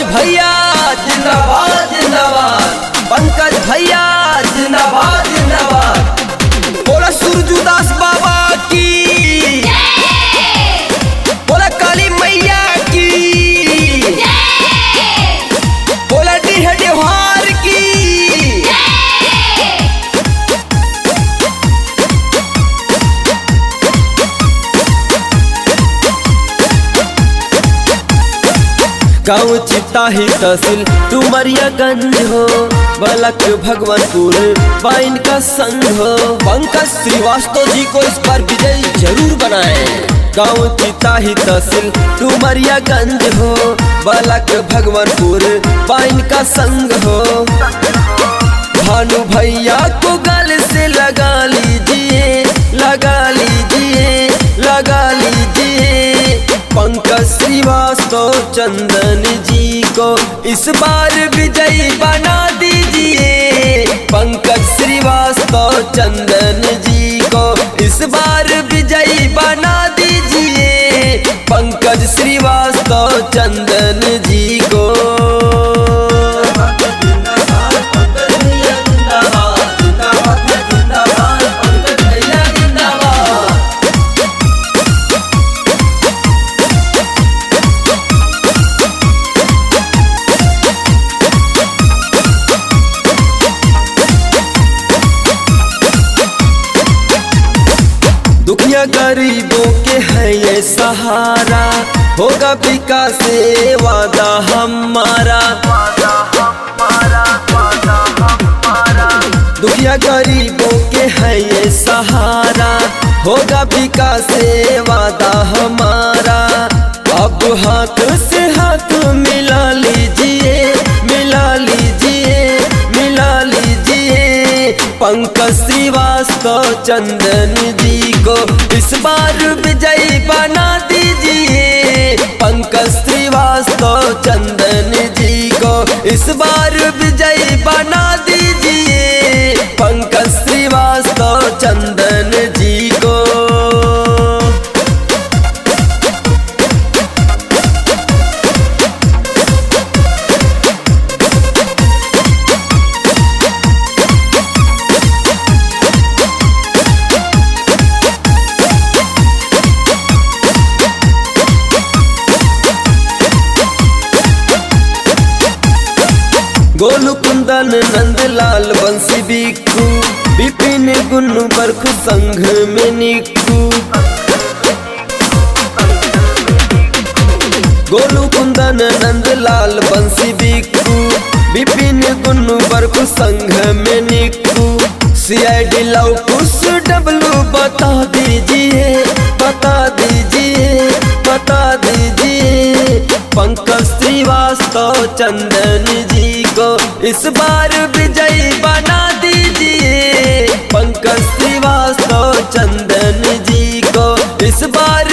भैया जिंदाबाद जिंदाबाद, पंकज भैया जिंदाबाद जिंदाबाद। बोला सूरजदास बाबा की, बोला काली मैया की, बोला डीह त्योहार की। गाँव चिताही तहसील डुमरियागंज हो, बलक भगवानपुर वाइन का संघ हो। पंकज श्रीवास्तव जी को इस बार विजयी जरूर बनाए। गाँव चिताही तहसील डुमरियागंज हो, बलक भगवानपुर वाइन का संघ हो। भानु भैया को गल से लगा लीजिए, लगा लीजिए, लगा लीजिए। पंकज श्रीवास्तव चंदन जी को इस बार विजयी बना दीजिए। पंकज श्रीवास्तव चंदन जी को इस बार विजयी बना दीजिए। पंकज श्रीवास्तव चंदन जी को। दुखिया गरीबों के है ये सहारा, होगा विकास से वादा हमारा। दुखिया गरीबों के है ये सहारा, होगा विकास से वादा हमारा। अब हाथ से हाथ मिला लीजिए, मिला लीजिए, मिला लीजिए। पंकज श्रीवास्तव चंदन जी को इस बार विजयी बना दीजिए। पंकज श्रीवास्तव चंदन जी को इस बार विजयी बना दीजिए। पंकज श्रीवास्तव चंदन जी को। गोलू कुंदन नंदलाल बंसी बिक्कू, विपिन गुन्नू बरखु संघ में निक्कू। गोलू कुंदन नंदलाल बंसी बिक्कू, विपिन गुन्नू बरखु संघ में निक्कू। CID लव कुश डब्लू बता दीजिए, बता दीजिए, बता दीजिए। पंकज श्रीवास्तव चंदन जी को इस बार विजयी बना दीजिए। पंकज श्रीवास्तव चंदन जी को इस बार